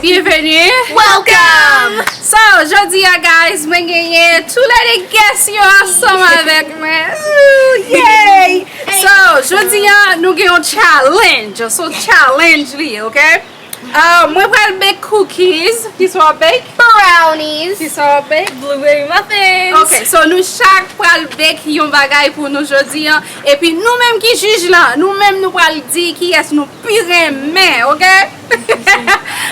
bienvenue. Welcome! So, jodi guys, mwen genye tout les guests yo ensemble avec moi. Yay! So, jodi nous genyon challenge. So, challenge li, okay? Mwen pral bake cookies. Qui sont bake? Brownies. Qui sont bake? Blueberry muffins. Ok, so nous chaque pral bake yon bagay pour nous jodi. Et puis nous même qui juge là, nous même nous pral dire qui est nous pire mais, ok?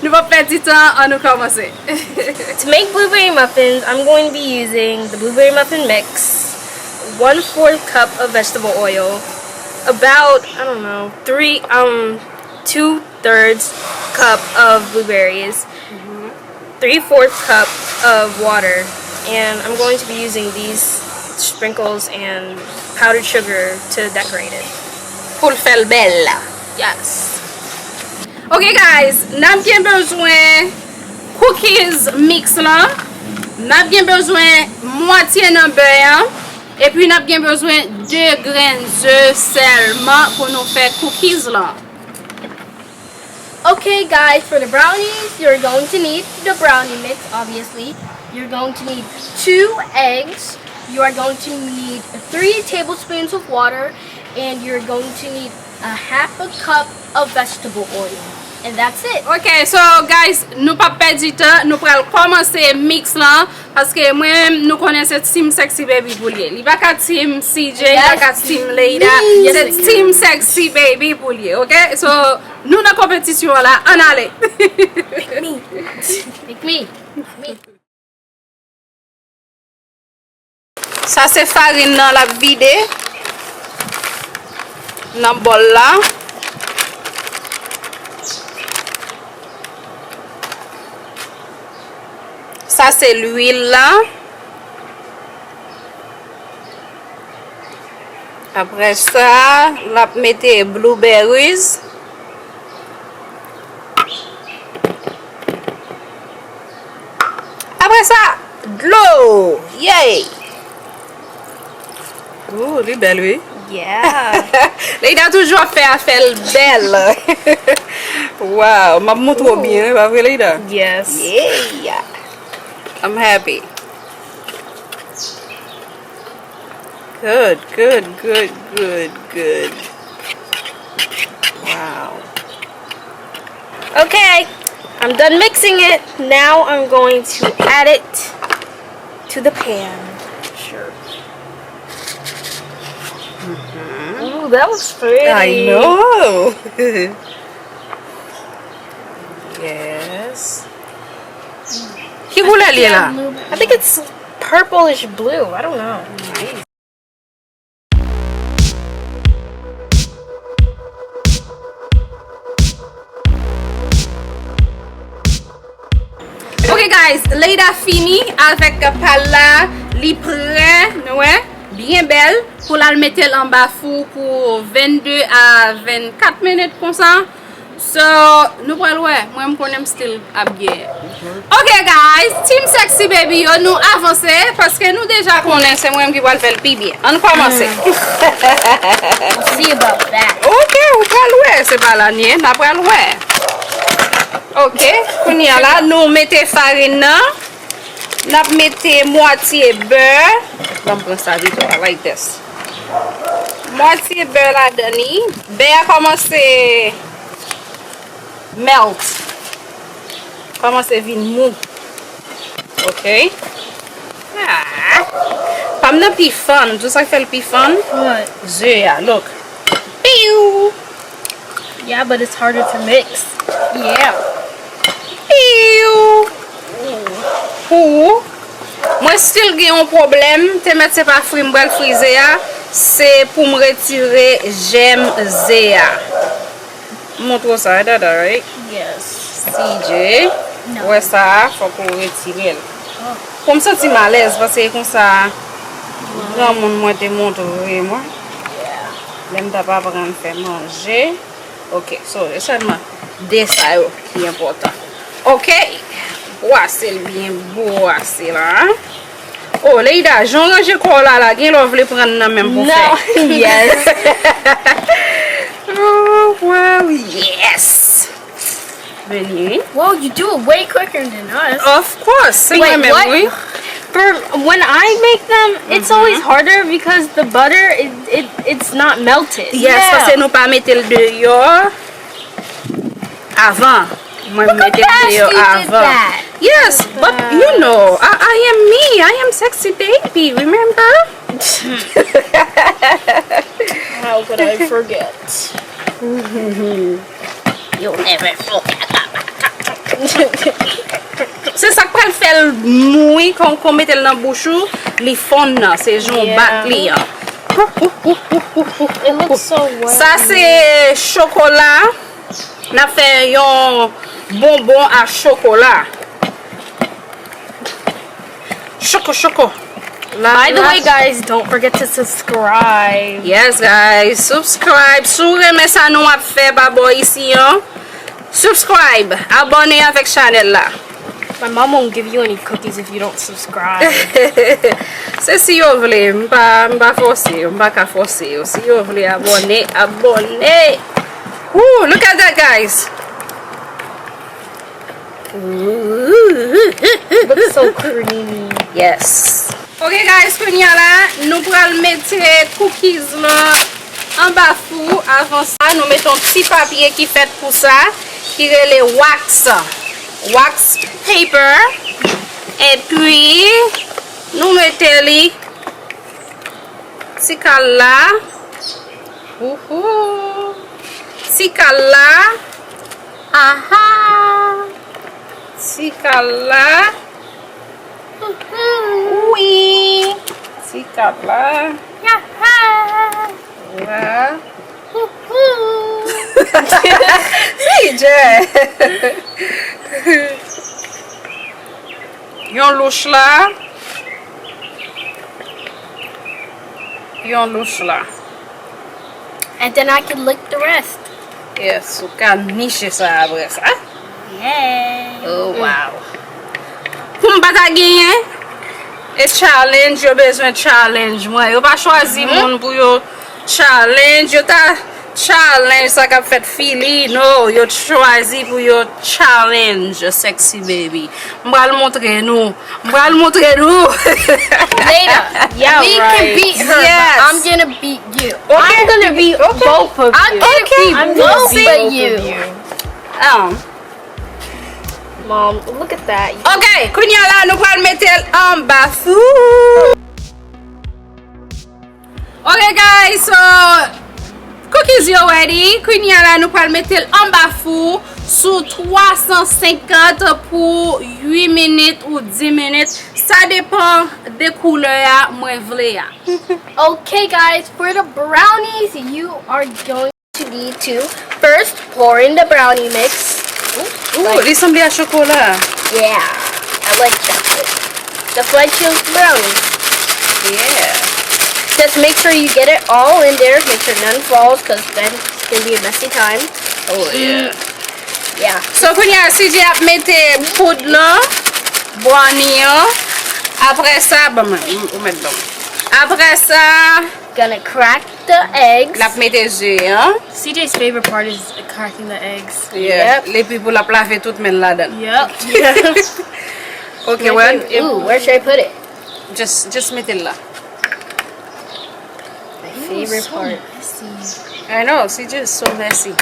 Nous va perdre du temps à nous commencer. To make blueberry muffins, I'm going to be using the blueberry muffin mix, 1/4 cup of vegetable oil, about, I don't know, 2/3 cup of blueberries, 3/4 cup of water, and I'm going to be using these sprinkles and powdered sugar to decorate it. Pour faire belle. Yes. Ok guys, n'a bien besoin cookies mix là. N'a bien besoin moitié de beurre. Et puis n'a bien besoin 2 graines d'œufs seulement pour nous faire cookies là. Okay guys, for the brownies, you're going to need the brownie mix, obviously. You're going to need 2 eggs. You are going to need 3 tablespoons of water. And you're going to need a 1/2 cup of vegetable oil. And that's it. Ok, so guys, nous pas perdre du temps. Nous allons commencer mix là. Parce que moi-même, nous connaissons Team Sexy Baby pour lui. Il va pas Team CJ, il va pas Team Leida. C'est Team Sexy Baby pour lui, ok? So, nous dans la compétition là, on allait. Pick me. Pick me. Me. Ça c'est farine dans la vide. Dans le bol là. Ça c'est l'huile là. Après ça, la mettez blueberries. Après ça, de l'eau. Yay! Oh, elle est belle, oui. Yeah. Il a toujours fait affaire belle. Wow, m'a montré bien, pas vrai, Leida? Yes. Yeah. I'm happy. Good. Wow. Okay, I'm done mixing it. Now I'm going to add it to the pan. Sure. Ooh, that was pretty. I know. Yes. Qui vous l'a là? I think it's purplish blue. I don't know. Ok guys, Leida fini avec pala li prêt, ouais, bien belle pour la mettre en bas four pour 22 à 24 minutes comme ça. So, nous prenons moi je connais style habillé. Ok guys, Team Sexy Baby yo nous avancer parce que nous déjà connaissons c'est moi qui va le faire plus bien. On commence. See about that. Ok, on va loin, c'est pas la nienne, on va loin. Ok, kounya là, nous mettons farine, nous mettons moitié beurre. Je vais prendre ça vite, like this. Moitié beurre là-dedans. Beurre commence à melt. Commence à venir mou. Ok. Ah. Pas de plus fun. Tout ça fait le plus fun. What? Yeah, look. Pew. Yeah, but it's harder to mix. Yeah. Pew. Pour moi still j'ai un problème, te mettre c'est pas frim bral friser, c'est pour me retirer j'aime zéa. Montre ça dada, right? Yes. CJ. No. Ouais ça, faut qu'on retire. Comme ça tu mal à l'aise parce que comme ça grand monde moi te montre moi. L'aime ta pas prendre faire manger. OK, so c'est seulement des ça qui est important. OK. Boissez bien, boissez là. Oh, Leida, j'en range quoi là, gen l'on veut prendre dans même pour faire. Yes. Oh, wow, yes. Veni. Well, you do it way quicker than us. Of course. Wait, what? For when I make them, it's always harder because the butter it's not melted. Yes, parce que nous pas mettre le dehors avant. Moi Look how mettre le fast you dehors did avant. that. Yes, but you know, I am me. I am sexy baby. Remember? How could I forget? You'll never forget. C'est ça qu'on fait mouille quand on met dans la bouche, les fonds là, c'est genre bat li. It looks so wet. Ça c'est chocolat. On a fait un bonbon à chocolat. Choco. By the way, guys, don't forget to subscribe. Yes, guys, subscribe. Si vous aimez ça, nous a fait babo ici, hein? Subscribe, abonnez avec channel là. My mom won't give you any cookies if you don't subscribe. C'est si vous voulez, m'pa forcer, m'pa forcer. Si vous voulez abonner. Ooh, look at that, guys. Looks so creamy. Yes. Ok, guys, konya là, nous allons mettre cookies là en bas four. Avant ça, nous mettons petit papier qui fait pour ça, qui est les wax paper. Et puis, nous mettons les cal là. Cal là. Aha. Cal là. Oui. Cal là. Là. Yon louche là. And then I can lick the rest. Yes, you can niche ça après ça. Yeah. Oh wow. Pour m'bata gagner, et challenge, yo besoin de challenge. Moi, yo pas choisi moun pour yo challenge, yo ta challenge ça qu'a fait fili. No, yo choisi pour yo challenge sexy baby. M'bral montrer nous. Later. Yeah, We right. can beat her, Yes. but I'm gonna beat you. Okay. I'm gonna beat both of you. I'm gonna beat both of you. Mom, look at that. Ok, kounya la nou pral metel en bas four. Ok guys, so cookies yo ready. Kounya la nou pral metel en bas four sous 350 pour 8 minutes ou 10 minutes. Ça dépend de couleur ya mwen vle ya. Okay, guys, for the brownies, you are going to need to first pour in the brownie mix. Ouh, li semble à chocolat. Yeah, I like chocolate. The fudge brownie. Yeah. Just make sure you get it all in there. Make sure none falls, because then it's gonna be a messy time. Oh yeah. Yeah. So kounya si j'ai ap mette poudre là, brownie yo. Après ça, bon, ou mettre bon. Après ça, Gonna crack the eggs. la mette œufs, hein? CJ's favorite part is cracking the eggs. Yeah. Les people la plaver tout men là-dedans. Yep. Okay, well, Ooh, where should I put it? just mette là. My favorite part. I know, c'est just so messy.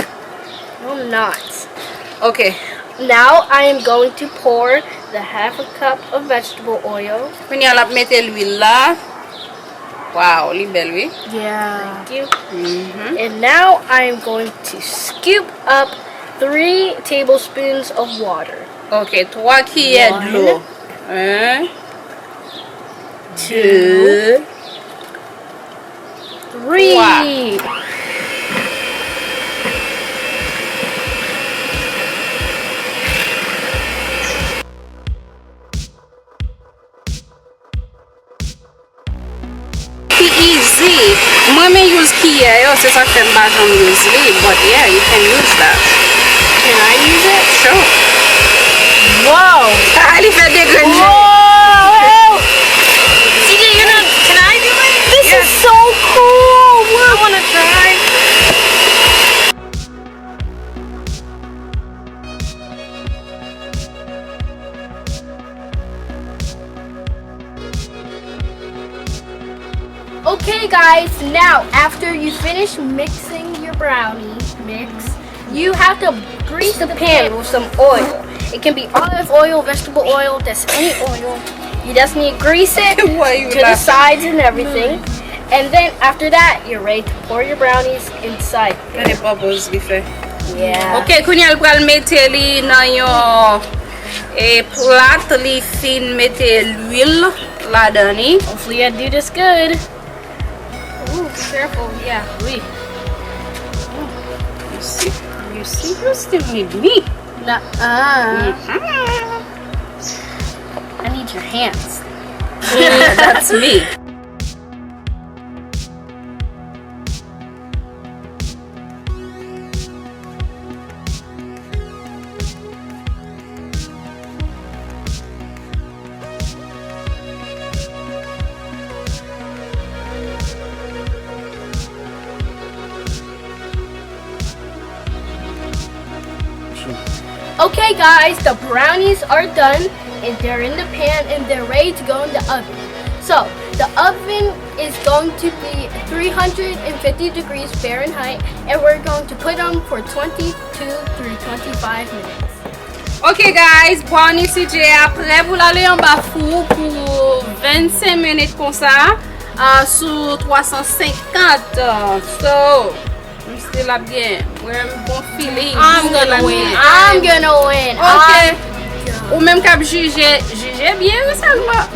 No, I'm not. Okay. Now I am going to pour the half a cup of vegetable oil. Kounya la mette l'huile là. Wow, li belle, oui. Yeah. Thank you. And now I am going to scoop up 3 tablespoons of water. Okay, 3 cuillères One. d'eau. 1, 2, 3. Wow. Easy. Moi, me use cuillère, yo, c'est ça que j'aime pas use li, but yeah, you can use that. Can I use it? Sure. Whoa! Ah, il fait des grenades. Whoa! CJ, can I do it? This is so cool! I want to try. Okay guys, now after you finish mixing your brownie mix, you have to grease the pan with some oil. It can be olive oil, vegetable oil, that's any oil. You just need to grease it Why you to the laughing? sides and everything. And then after that, you're ready to pour your brownies inside. Gade bubbles li fe. Yeah. Ok, kounya l pral mette li nan yon plat li fin mette l'huile la dani. Hopefully I do this good. Ooh, be careful. Yeah, oui. You see, you still need me. Nuh-uh. I need your hands. Yeah, that's me. Okay guys, the brownies are done and they're in the pan and they're ready to go in the oven. So the oven is going to be 350 degrees Fahrenheit and we're going to put them for 22 through 25 minutes. Ok guys, brownie CJ apre pou la le yon ba four pour 25 minutes kon sa sous 350. So, I'm still up bien. We're bon feeling. I'm gonna win. Ok. Ou même kap juge bien seulement.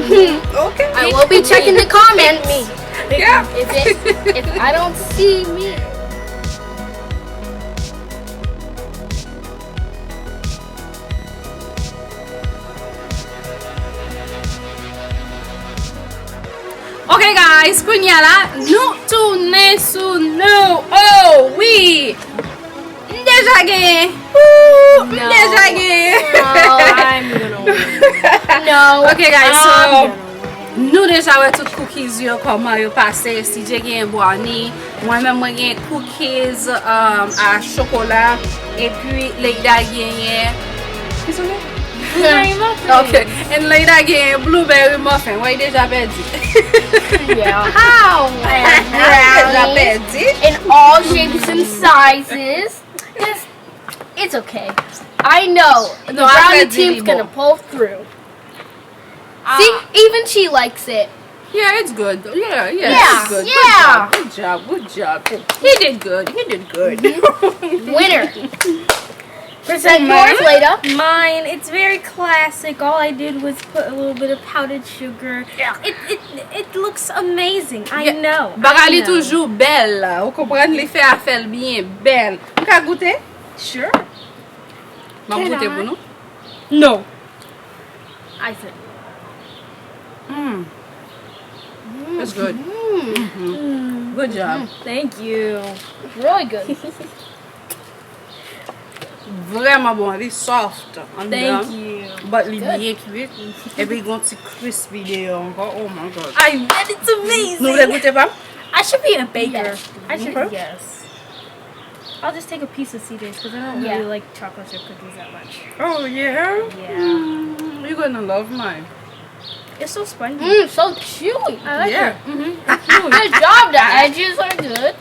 Ok. I will be checking the comments. Yeah. If I don't see me. Ok guys, kounya la, nou tourne sou nou. Oh oui. Deja gen. Deja gen. I'm gonna win. No. Ok guys, so nou deja wè tout cookies yo koman yo pase. Si je gen brownie, mwen mwen gen cookies a chokola. E puis Leida gen Kisone? Ok, and Leida gen blueberry muffin. Wè deja perdi. Yeah. How? Deja perdi. In all shapes and sizes. It's okay. I know the No, I brownie read team's really gonna more. pull through. See, even she likes it. Yeah, it's good. Yeah, Yeah, it's good. yeah. Good job. He did good. Winner. Present yours, Leda. Mine, it's very classic. All I did was put a little bit of powdered sugar. Yeah. It looks amazing. I Yeah. know. Baka I li know. toujou bel la. Ou kompren li fe a fel bien bel. Ou ka goute? Sure. Ma Can goute I? pou nou? No. I said. It's good. Good job. Thank you. Really good. Vreman bon. Li soft. Thank you. But li bien cuit. E pi gon ti crispy de yo anko. Oh my god. I bet it's amazing. Nou vle goute pa? I should be a baker. Yes. I should. Okay. Yes. I'll just take a piece of CJ's because I don't Yeah. really like chocolate chip cookies that much. Oh yeah? Yeah. You're gonna love mine. It's so spongy. So chewy. I like Yeah. it. Good job. The edges are good.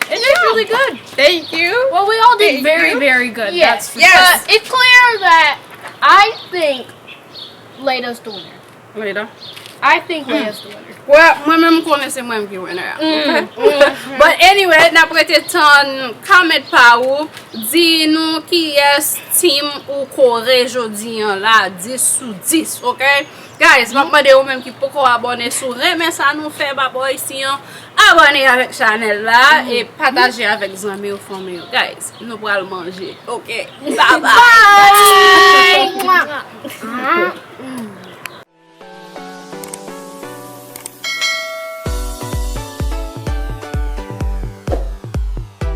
It's really good. Thank you. Well, we all did Thank very, you. very good. Yes. That's for Yes. But it's clear that I think Leda's the winner. Later. I think Leda's the winner. Well, mwen men mkone se mwen ki winner. But anyway, na prete ton comment pa ou. Di nou ki yes team ou kore jodi yon la. 10 sou 10, ok? Guys, mwen de ou men ki poko abone sou reme sa nou fe baboy si yon. Abone avèk chanel la. E pataje avèk zanmi ou fome yo. Guys, nou pral manje. Ok? Bye bye. Bye.